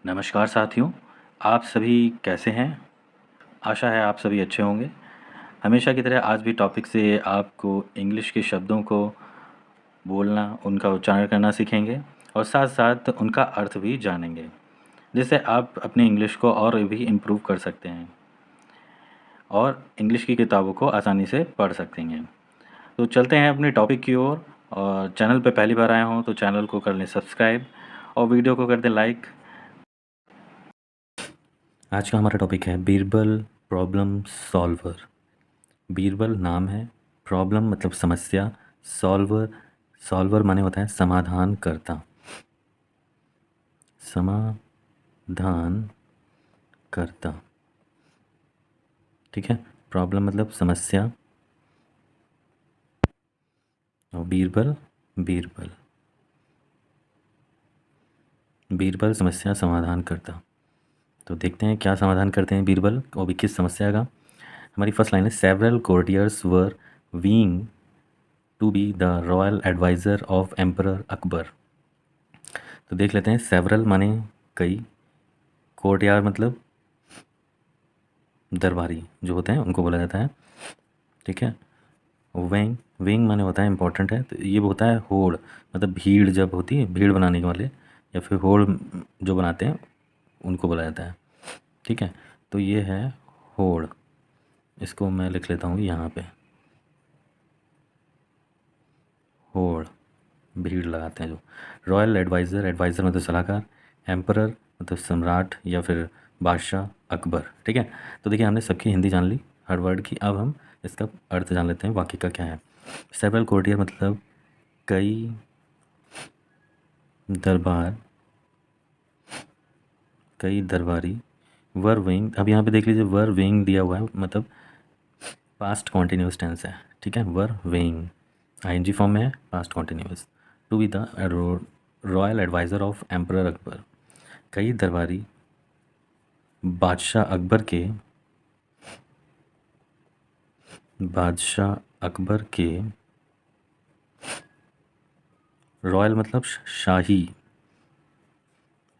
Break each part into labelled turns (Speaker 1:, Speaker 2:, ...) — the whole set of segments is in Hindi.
Speaker 1: नमस्कार साथियों, आप सभी कैसे हैं? आशा है आप सभी अच्छे होंगे। हमेशा की तरह आज भी टॉपिक से आपको इंग्लिश के शब्दों को बोलना, उनका उच्चारण करना सीखेंगे और साथ-साथ उनका अर्थ भी जानेंगे, जिससे आप अपनी इंग्लिश को और भी इम्प्रूव कर सकते हैं और इंग्लिश की किताबों को आसानी से पढ़ सकेंगे। तो चलते हैं अपने टॉपिक की ओर और चैनल पे पहली बार आए हों तो चैनल को कर लें सब्सक्राइब और वीडियो को कर दें लाइक। आज का हमारा टॉपिक है बीरबल प्रॉब्लम सॉल्वर। बीरबल नाम है, प्रॉब्लम मतलब समस्या, सॉल्वर सॉल्वर माने होता है समाधान करता, समाधान करता। ठीक है, प्रॉब्लम मतलब समस्या और बीरबल बीरबल बीरबल समस्या समाधान करता। तो देखते हैं क्या समाधान करते हैं बीरबल, वो भी किस समस्या का। हमारी फर्स्ट लाइन है several courtiers were vying to be the royal adviser of emperor Akbar. तो देख लेते हैं, सेवरल माने कई, कोर्टियार मतलब दरबारी जो होते हैं उनको बोला जाता है। ठीक है, विंग विंग माने होता है इम्पोर्टेंट है, तो ये होता है होड़, मतलब भीड़ जब होती है, भीड़ बनाने वाले या फिर होड़ जो बनाते हैं उनको बोला जाता है। ठीक है, तो ये है होड़, इसको मैं लिख लेता हूँ यहाँ पे, होड़ भीड़ लगाते हैं जो। रॉयल एडवाइज़र, एडवाइज़र मतलब सलाहकार, एम्परर मतलब सम्राट या फिर बादशाह, अकबर। ठीक है, तो देखिए हमने सबकी हिंदी जान ली हर वर्ड की, अब हम इसका अर्थ जान लेते हैं वाक्य का क्या है। सेवरल कोर्टियर मतलब कई दरबार, कई दरबारी, वर विंग, अब यहाँ पे देख लीजिए वर विंग दिया हुआ है, मतलब पास्ट कॉन्टीन्यूस टेंस है। ठीक है, वर विंग आईएनजी फॉर्म में है, past continuous. To be the royal adviser of emperor Akbar, कई दरबारी बादशाह अकबर के, बादशाह अकबर के रॉयल मतलब शाही,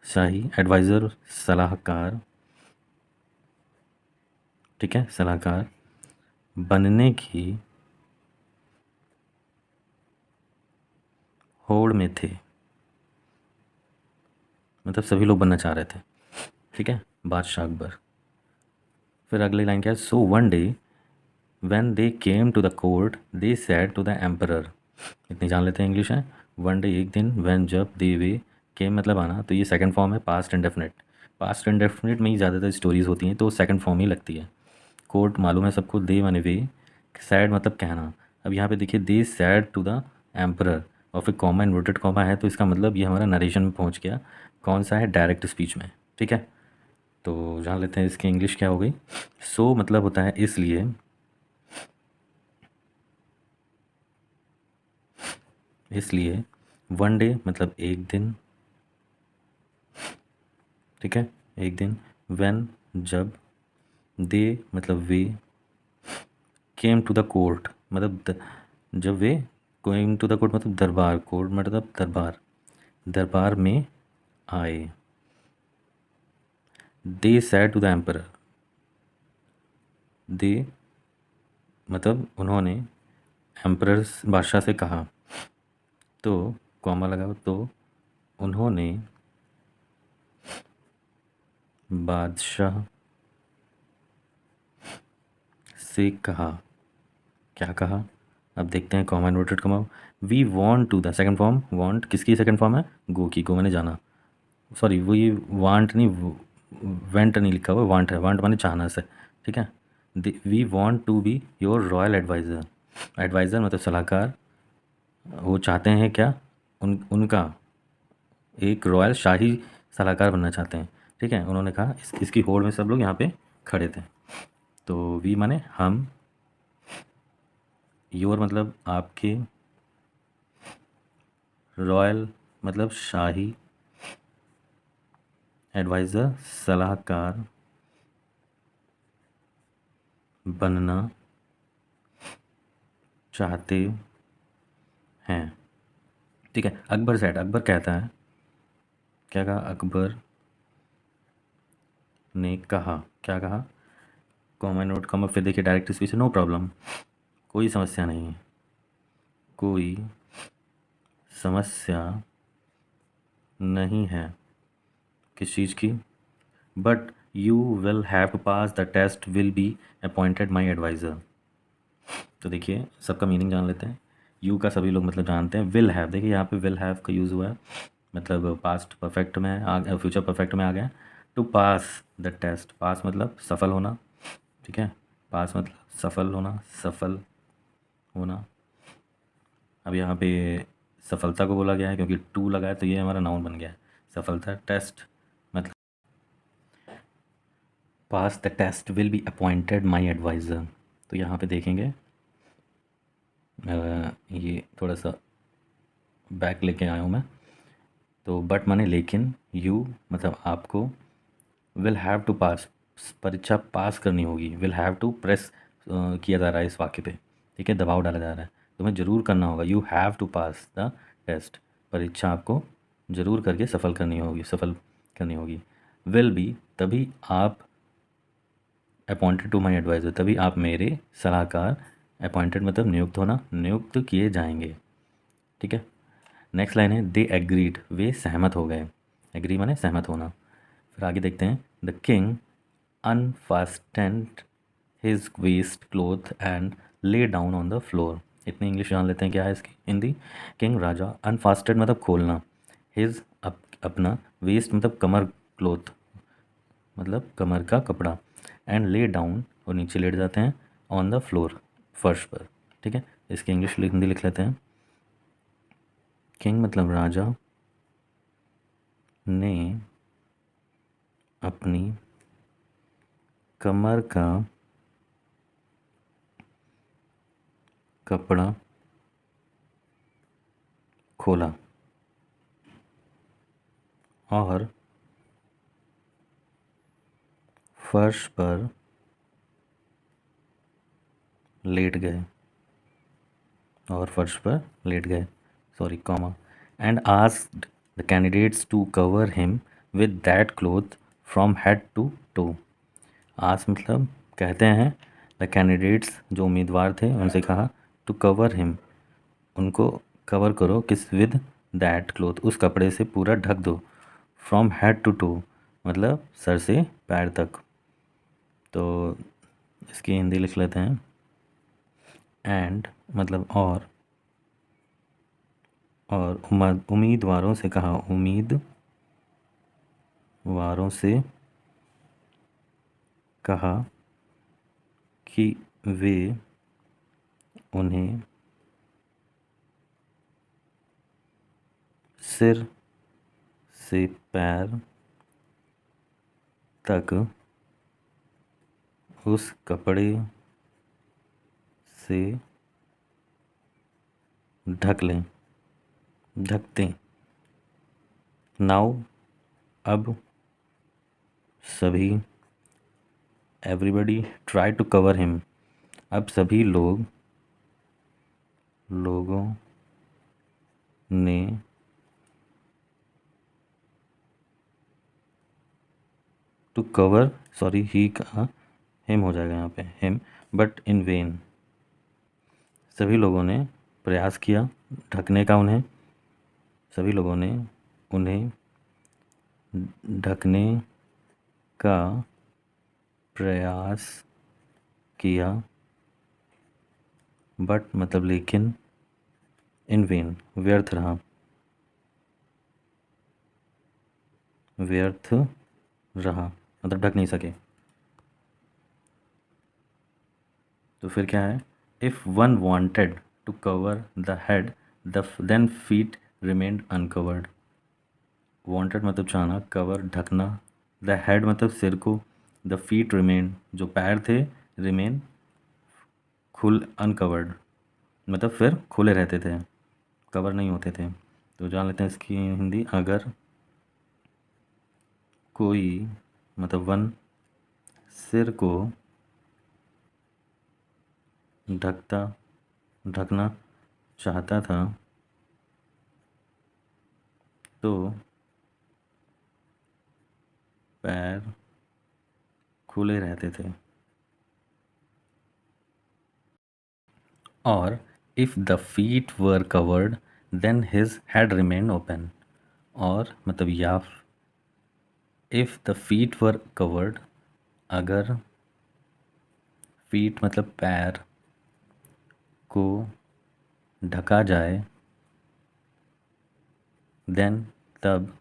Speaker 1: शाही एडवाइज़र सलाहकार। ठीक है, सलाहकार बनने की होड़ में थे, मतलब सभी लोग बनना चाह रहे थे। ठीक है, बादशाह अकबर। फिर अगली लाइन क्या है, so one day when they came to the court they said to the emperor. इतनी जान लेते हैं इंग्लिश है। वन डे एक दिन, व्हेन जब, दे वे, केम मतलब आना, तो ये सेकंड फॉर्म है पास्ट इंडेफिनिट। पास्ट इंडेफिनिट में ही ज़्यादातर स्टोरीज होती हैं तो सेकंड फॉर्म ही लगती है। कोर्ट मालूम है सबको, दे माने वे, सैड मतलब कहना। अब यहाँ पे देखिए दे सैड टू द एम्परर और फिर कॉमा इन्वर्टेड कॉमा है, तो इसका मतलब ये हमारा नरेशन में पहुँच गया। कौन सा है, डायरेक्ट स्पीच में। ठीक है, तो जान लेते हैं इसकी इंग्लिश क्या हो गई। सो मतलब होता है इसलिए, इसलिए, वन डे मतलब एक दिन। ठीक है, एक दिन, व्हेन जब, दे मतलब वे, केम टू द कोर्ट मतलब जब वे, केम टू द कोर्ट मतलब दरबार, कोर्ट मतलब दरबार, दरबार में आए। दे सैड टू द एम्परर, दे मतलब उन्होंने, एम्परर बादशाह से कहा, तो कॉमा लगाओ, तो उन्होंने बादशाह से कहा, क्या कहा, अब देखते हैं comma inverted comma. We want to the, second form want किसकी सेकंड फॉर्म है, गो की, गो मैंने जाना, सॉरी वो ये वांट नहीं, वेंट नहीं लिखा हुआ, वांट है, वांट माने चाहना से। ठीक है, we want to be your royal adviser, adviser मतलब सलाहकार। वो चाहते हैं क्या, उनका एक रॉयल शाही सलाहकार बनना चाहते हैं। ठीक है, उन्होंने कहा इसकी होड़ में सब लोग यहाँ पे खड़े थे। तो वी माने हम, योर मतलब आपके, रॉयल मतलब शाही, एडवाइज़र सलाहकार बनना चाहते हैं। ठीक है, अकबर सेड, अकबर कहता है, क्या कहा अकबर, ने कहा, क्या कहा, कॉमा नोट कॉमा, फिर देखिए डायरेक्ट स्पीच है, नो प्रॉब्लम, कोई समस्या नहीं है, कोई समस्या नहीं है किस चीज़ की, but you will have to pass the test, will be appointed my adviser. तो देखिए सबका मीनिंग जान लेते हैं। यू का सभी लोग मतलब जानते हैं, विल हैव, देखिए यहाँ पे विल हैव का यूज़ हुआ है, मतलब पास्ट परफेक्ट में आ, फ्यूचर परफेक्ट में आ गया। टू पास द टेस्ट, पास मतलब सफल होना, ठीक है, पास मतलब सफल होना, सफल होना। अब यहाँ पे सफलता को बोला गया है क्योंकि टू लगा है, तो ये हमारा नाउन बन गया है सफलता। टेस्ट मतलब pass the test will be appointed my adviser. तो यहाँ पे देखेंगे ये थोड़ा सा बैक लेके आया हूँ मैं। तो बट माने लेकिन, यू मतलब आपको, विल हैव टू पास परीक्षा पास करनी होगी, विल हैव टू प्रेस किया जा रहा है इस वाक्य पे, ठीक है, दबाव डाला जा रहा है, तुम्हें ज़रूर करना होगा, you have to pass the test, परीक्षा आपको ज़रूर करके सफल करनी होगी, सफल करनी होगी। विल बी तभी आप, अपॉइंटेड टू माई एडवाइज़र तभी आप मेरे सलाहकार, अपॉइंटेड मतलब नियुक्त होना, नियुक्त किए जाएंगे, ठीक है। नेक्स्ट लाइन है, दे एग्रीड, वे सहमत हो गए, एग्री माने सहमत होना। फिर आगे देखते हैं, the king unfastened his waist cloth and lay down on the floor. इतनी इंग्लिश जान लेते हैं, क्या है इसकी हिंदी। किंग राजा, अनफास्टेड मतलब खोलना, हिज अपना, वेस्ट मतलब कमर, क्लोथ मतलब कमर का कपड़ा, एंड ले डाउन और नीचे लेट जाते हैं, ऑन द फ्लोर फर्श पर, ठीक है। इसकी इंग्लिश हिंदी लिख लेते हैं। किंग मतलब राजा ने अपनी कमर का कपड़ा खोला और फर्श पर लेट गए, और फर्श पर लेट गए, sorry comma, and asked the candidates to cover him with that cloth from head to toe. Ask मतलब कहते हैं, द कैंडिडेट्स जो उम्मीदवार थे उनसे कहा, टू कवर हिम उनको कवर करो, किस, विद दैट क्लोथ उस कपड़े से पूरा ढक दो, फ्रॉम हेड टू टो मतलब सर से पैर तक। तो इसकी हिंदी लिख लेते हैं, एंड मतलब और उम्मीदवारों से कहा, उम्मीदवारों से कहा कि वे उन्हें सिर से पैर तक उस कपड़े से ढक लें, ढक दें। नाउ अब सभी, everybody try to cover him अब सभी लोगों ने टू कवर, सॉरी ही का हिम हो जाएगा यहाँ पे, हिम, बट इन वेन सभी लोगों ने प्रयास किया ढकने का उन्हें, सभी लोगों ने उन्हें ढकने का प्रयास किया, बट मतलब लेकिन, इन वेन व्यर्थ रहा, व्यर्थ रहा मतलब ढक नहीं सके। तो फिर क्या है, if one wanted to cover the head the then feet remained uncovered. Wanted मतलब चाहना, कवर ढकना, द हेड मतलब सिर को, द फीट रिमेन जो पैर थे, रिमेन खुल, अनकवर्ड मतलब फिर खुले रहते थे, कवर नहीं होते थे। तो जान लेते हैं इसकी हिंदी, अगर कोई मतलब वन सिर को ढकता, ढकना चाहता था, तो पैर खुले रहते थे। और if the feet were covered then his head remain open. और मतलब या if the feet were covered, अगर फीट मतलब पैर को ढका जाए, देन तब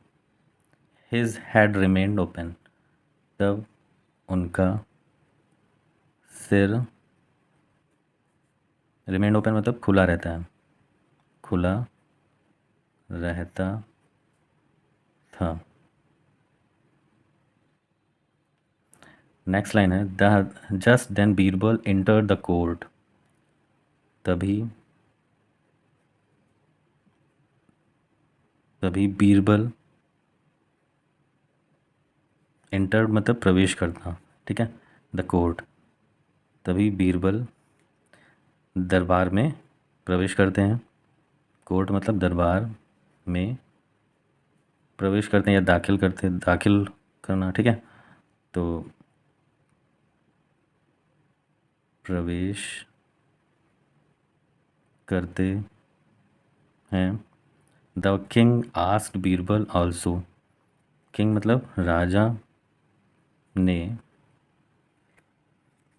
Speaker 1: हिज हेड रिमेन्ड ओपन, तब उनका सिर रिमेन्ड ओपन मतलब खुला रहता है, खुला रहता था। नेक्स्ट लाइन है the just then Birbal enter the court. तभी तभी बीरबल, एंटर मतलब प्रवेश करना, ठीक है, द कोर्ट। तभी बीरबल दरबार में प्रवेश करते हैं। कोर्ट मतलब दरबार में प्रवेश करते हैं या दाखिल करना, ठीक है। तो प्रवेश करते हैं। The king asked Birbal also. King मतलब ने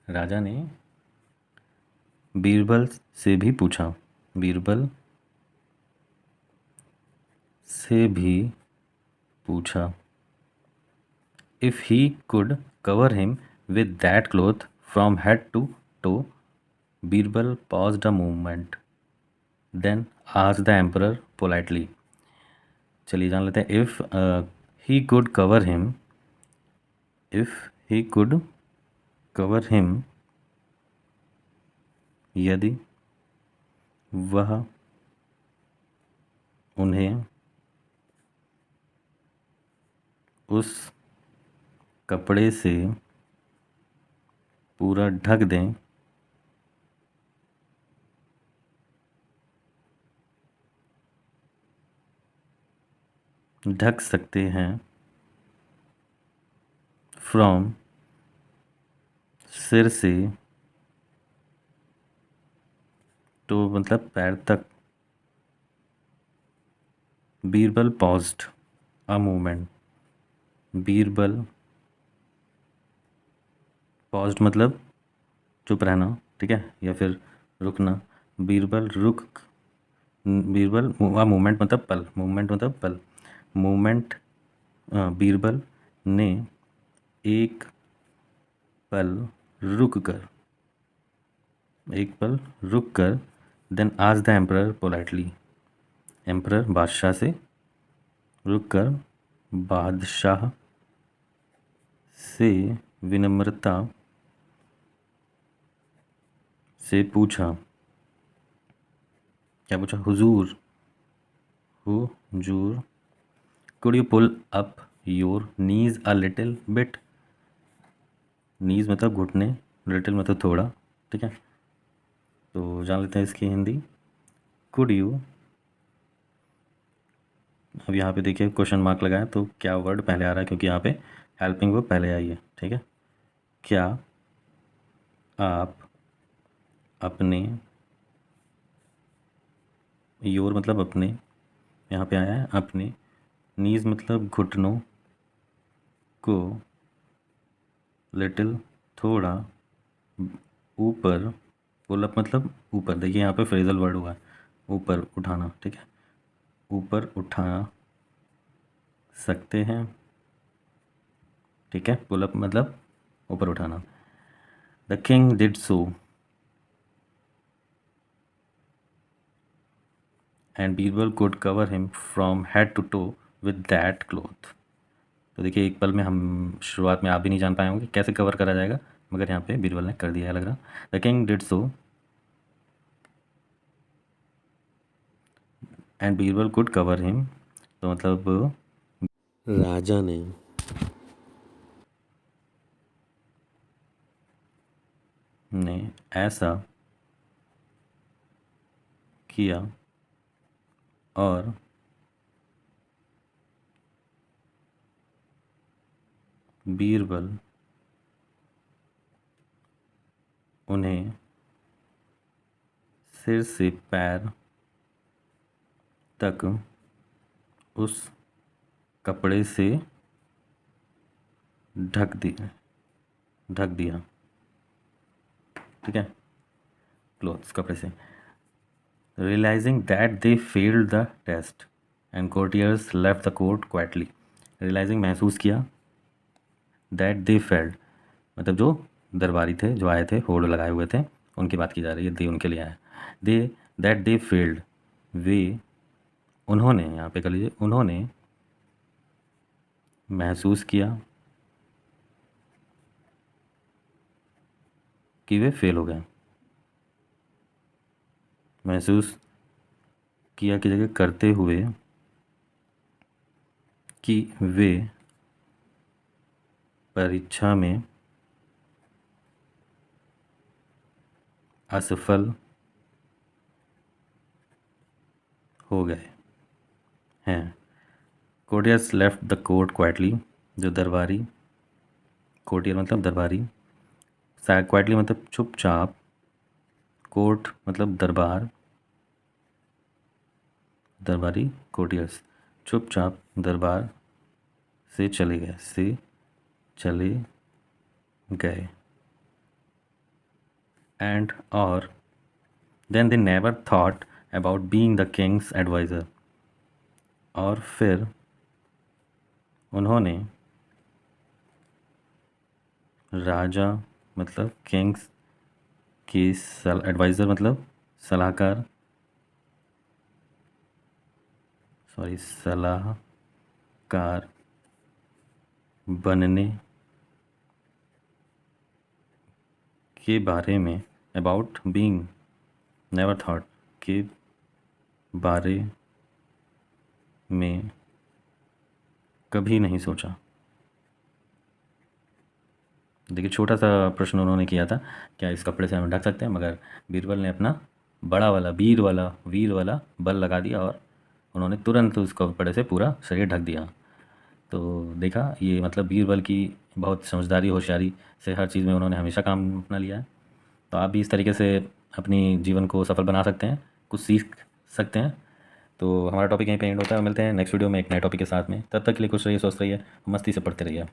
Speaker 1: राजा ने बीरबल से भी पूछा, बीरबल से भी पूछा, if he could cover him with that cloth from head to toe. Birbal paused a moment, then asked the emperor politely। चलिए जान लेते हैं। If he could cover him, if he could cover him, यदि वह उन्हें उस कपड़े से पूरा ढक दें, ढक सकते हैं, फ्रॉम सिर से तो मतलब पैर तक। Birbal paused a moment, Birbal paused मतलब चुप रहना, ठीक है, या फिर रुकना। बीरबल रुक, बीरबल मूवमेंट मतलब पल, मूवमेंट मतलब पल, मूवमेंट। बीरबल ने एक पल रुक कर, एक पल रुक कर, देन आज द एम्परर पोलाइटली। एम्परर बादशाह से, रुक कर बादशाह से विनम्रता से पूछा। क्या पूछा? हुजूर, हुजूर, could you pull up your knees a little bit. Knees मतलब घुटने, लिटिल मतलब थोड़ा, ठीक है। तो जान लेते हैं इसकी हिंदी। कुड यू, अब यहाँ पे देखिए क्वेश्चन मार्क लगाया तो क्या वर्ड पहले आ रहा है, क्योंकि यहाँ पे हेल्पिंग वर्ब पहले आई है, ठीक है। क्या आप अपने, योर मतलब अपने, यहाँ पे आया है अपने, नीज मतलब घुटनों को, लिटिल थोड़ा, ऊपर, पुल अप मतलब ऊपर, देखिए यहाँ पे फ्रेजल वर्ड हुआ है, ऊपर उठाना, ठीक है, ऊपर उठा सकते हैं, ठीक है। पुल अप मतलब ऊपर उठाना। The king did so and Birbal could cover him from head to toe with that cloth. तो देखिए एक पल में हम शुरुआत में आप भी नहीं जान पाए होंगे कैसे कवर करा जाएगा, मगर यहाँ पे बीरबल ने कर दिया है लग रहा। The king did so and Birbal could cover him, तो मतलब राजा ने ऐसा किया और बीरबल उन्हें सिर से पैर तक उस कपड़े से ढक दिया। ठीक है, क्लोथ्स, कपड़े से। Realising that they failed the test and courtiers left the court quietly. Realising, महसूस किया, दैट दे फेल्ड मतलब जो दरबारी थे, जो आए थे, होड़ लगाए हुए थे, उनकी बात की जा रही है, दे उनके लिए आया। दे दैट दे फेल्ड, वे उन्होंने, यहाँ पे कर लीजिए, उन्होंने महसूस किया कि वे फेल हो गए। महसूस किया की जगह करते हुए कि वे परीक्षा में असफल हो गए हैं। Courtiers left the court quietly, जो दरबारी, कोर्टियर मतलब दरबारी, क्वाइटली मतलब चुपचाप, कोर्ट मतलब दरबार, दरबारी कोर्टियर्स चुपचाप दरबार से चले गए। एंड और then they never thought about being the king's adviser, और फिर उन्होंने राजा मतलब किंग्स की एडवाइज़र मतलब सलाहकार, सलाहकार बनने के बारे में, अबाउट बीइंग, नेवर थॉट के बारे में कभी नहीं सोचा। देखिए, छोटा सा प्रश्न उन्होंने किया था, क्या इस कपड़े से हम ढक सकते हैं, मगर बीरबल ने अपना बड़ा वाला वीर वाला बल लगा दिया और उन्होंने तुरंत उस कपड़े से पूरा शरीर ढक दिया। तो देखा, ये मतलब बीरबल की बहुत समझदारी, होशियारी से हर चीज़ में उन्होंने हमेशा काम अपना लिया है। तो आप भी इस तरीके से अपनी जीवन को सफल बना सकते हैं, कुछ सीख सकते हैं। तो हमारा टॉपिक यहीं पे एंड होता है। मिलते हैं नेक्स्ट वीडियो में एक नए टॉपिक के साथ में। तब तक के लिए खुश रहिए, स्वस्थ रहिए, मस्ती से पढ़ते रहिए।